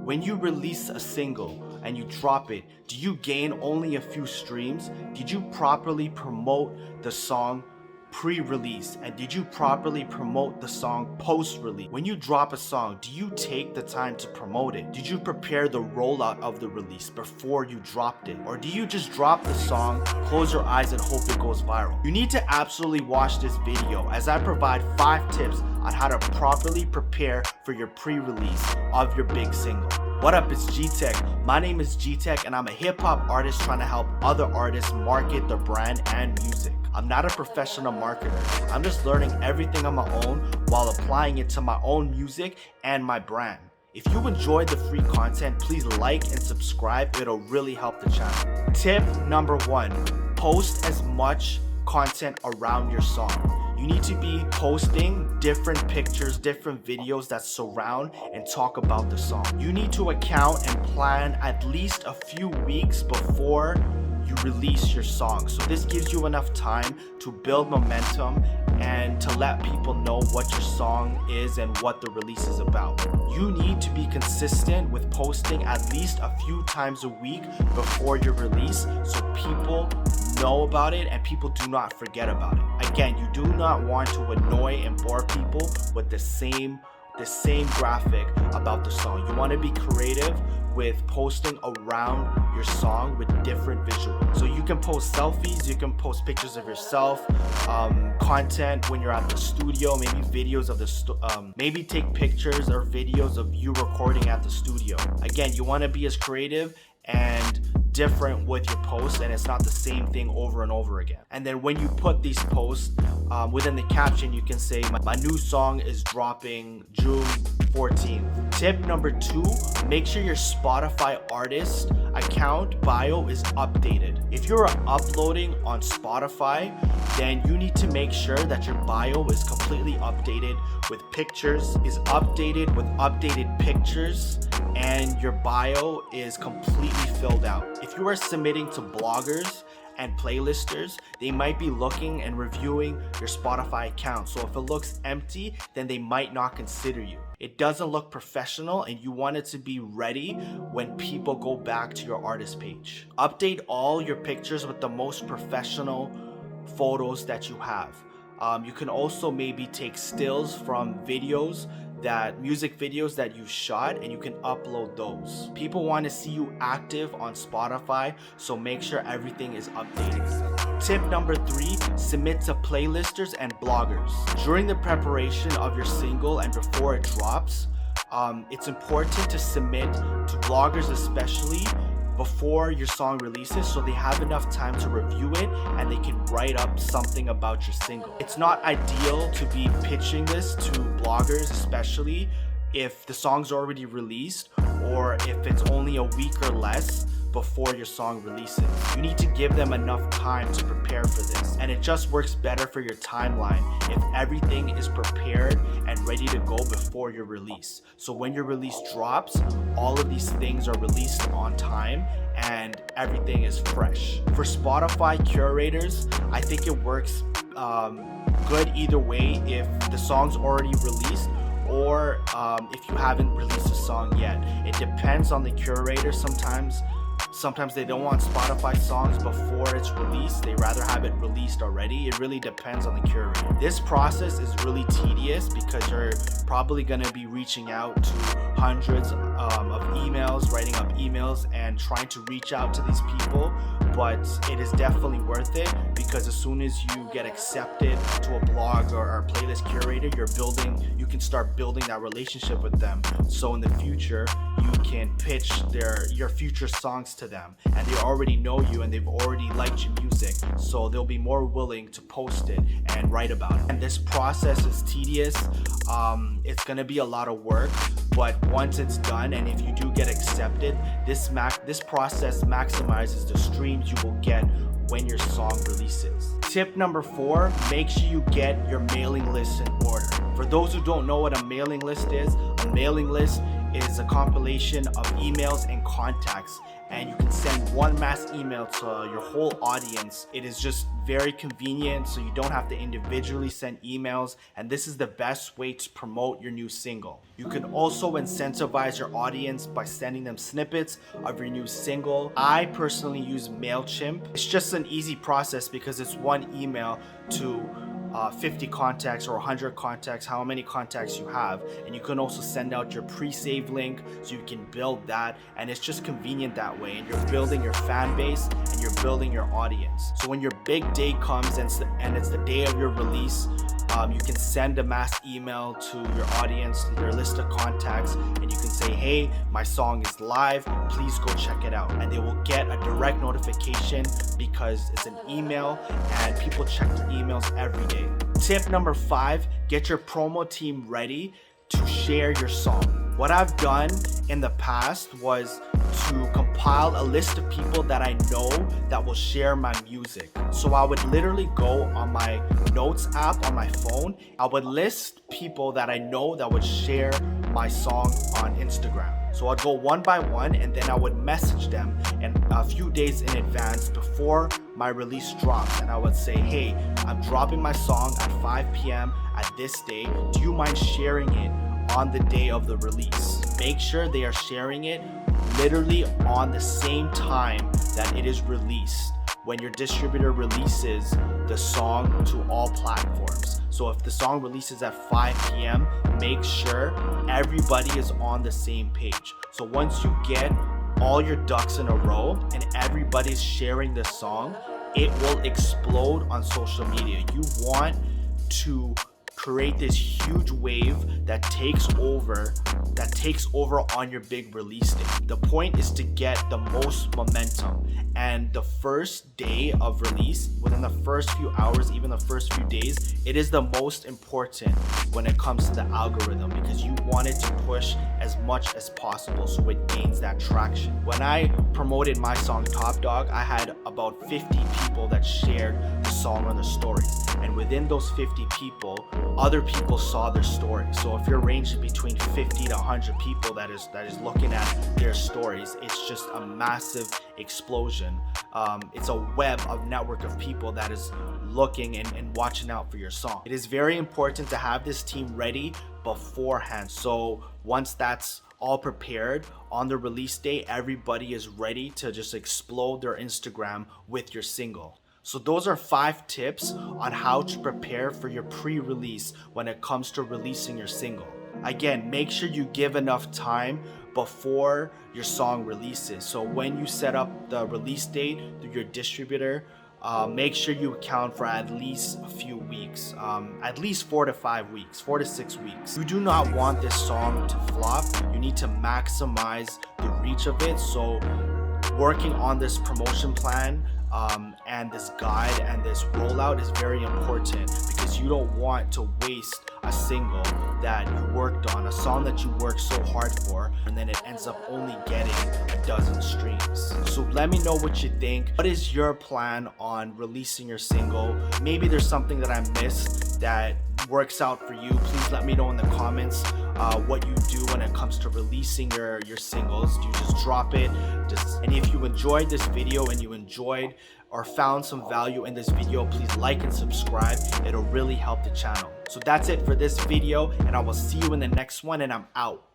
When you release a single and you drop it, do you gain only a few streams? Did you properly promote the song pre-release? And did you properly promote the song post-release? When you drop a song, do you take the time to promote it? Did you prepare the rollout of the release before you dropped it? Or do you just drop the song, close your eyes and hope it goes viral? You need to absolutely watch this video as I provide 5 tips on how to properly prepare for your pre-release of your big single. What up, it's GTech. My name is GTech and I'm a hip-hop artist trying to help other artists market their brand and music. I'm not a professional marketer. I'm just learning everything on my own while applying it to my own music and my brand. If you enjoyed the free content, please like and subscribe. It'll really help the channel. Tip number 1, post as much content around your song. You need to be posting different pictures, different videos that surround and talk about the song. You need to account and plan at least a few weeks before you release your song. So this gives you enough time to build momentum and to let people know what your song is and what the release is about. You need to be consistent with posting at least a few times a week before your release so people know about it and people do not forget about it. Again, you do not want to annoy and bore people with the same graphic about the song. You want to be creative with posting around your song with different visuals. So you can post selfies, you can post pictures of yourself, content when you're at the studio, maybe videos of the maybe take pictures or videos of you recording at the studio. Again, you want to be as creative and different with your posts, and it's not the same thing over and over again. And then when you put these posts within the caption, you can say my new song is dropping June 14th. Tip number 2, make sure your Spotify artist account bio is updated. If you're uploading on Spotify, then you need to make sure that your bio is completely updated with pictures, is updated with updated pictures, and your bio is completely filled out. If you are submitting to bloggers and playlisters, they might be looking and reviewing your Spotify account. So if it looks empty, then they might not consider you. It doesn't look professional and you want it to be ready when people go back to your artist page. Update all your pictures with the most professional photos that you have. You can also maybe take stills from music videos that you shot, and you can upload those. People want to see you active on Spotify, so make sure everything is updated. Tip number 3, submit to playlisters and bloggers. During the preparation of your single and before it drops, it's important to submit to bloggers especially before your song releases so they have enough time to review it and they can write up something about your single. It's not ideal to be pitching this to bloggers, especially if the song's already released or if it's only a week or less before your song releases. You need to give them enough time to prepare for this, and it just works better for your timeline if everything is prepared and ready to go before your release. So when your release drops, all of these things are released on time and everything is fresh. For Spotify curators, I think it works good either way if the song's already released or if you haven't released a song yet. It depends on the curator. Sometimes they don't want Spotify songs before it's released. They rather have it released already. It really depends on the curator. This process is really tedious because you're probably going to be reaching out to hundreds of emails, writing up emails and trying to reach out to these people. But it is definitely worth it because as soon as you get accepted to a blog or a playlist curator, you can start building that relationship with them. So in the future, you can pitch your future songs to them, and they already know you and they've already liked your music, so they'll be more willing to post it and write about it. And this process is tedious. It's gonna be a lot of work, but once it's done and if you do get accepted, this process maximizes the streams you will get when your song releases. Tip number 4, make sure you get your mailing list in order. For those who don't know what a mailing list is is a compilation of emails and contacts, and you can send one mass email to your whole audience. It is just very convenient, so you don't have to individually send emails, and this is the best way to promote your new single. You can also incentivize your audience by sending them snippets of your new single. I personally use MailChimp. It's just an easy process because it's one email to 50 contacts or 100 contacts, how many contacts you have, and you can also send out your pre-save link so you can build that, and it's just convenient that way, and you're building your fan base and you're building your audience. So when your big day comes and it's the day of your release, you can send a mass email to your audience, to your list of contacts, and you can say, hey, my song is live, please go check it out. And they will get a direct notification because it's an email and people check their emails every day. Tip number 5, get your promo team ready to share your song. What I've done in the past was to compile a list of people that I know that will share my music. So I would literally go on my notes app on my phone. I would list people that I know that would share my song on Instagram. So I'd go one by one, and then I would message them and a few days in advance before my release drops, and I would say, hey, I'm dropping my song at 5 p.m. at this day. Do you mind sharing it on the day of the release? Make sure they are sharing it literally on the same time that it is released, when your distributor releases the song to all platforms. So if the song releases at 5 p.m., make sure everybody is on the same page. So once you get all your ducks in a row and everybody's sharing the song, it will explode on social media. You want to create this huge wave that takes over on your big release day. The point is to get the most momentum, and the first day of release, within the first few hours, even the first few days, it is the most important when it comes to the algorithm, because you want it to push as much as possible so it gains that traction. When I promoted my song Top Dog, I had about 50 people that shared the song on their stories, and within those 50 people, other people saw their story. So if you're ranging between 50 to 100 people that is looking at their stories, it's just a massive explosion. It's a web of network of people that is looking and watching out for your song. It is very important to have this team ready beforehand. So once that's all prepared, on the release day, everybody is ready to just explode their Instagram with your single. So those are 5 tips on how to prepare for your pre-release when it comes to releasing your single. Again, make sure you give enough time before your song releases. So when you set up the release date through your distributor, make sure you account for at least a few weeks, at least 4 to 5 weeks, 4 to 6 weeks. You do not want this song to flop. You need to maximize the reach of it. So working on this promotion plan and this guide and this rollout is very important, because you don't want to waste a single that you worked on, a song that you worked so hard for, and then it ends up only getting a dozen streams. So let me know what you think. What is your plan on releasing your single? Maybe there's something that I missed that works out for you. Please let me know in the comments what you do when it comes to releasing your singles. Do you just drop it? And if you enjoyed this video and you enjoyed or found some value in this video, please like and subscribe. It'll really help the channel. So that's it for this video, and I will see you in the next one, and I'm out.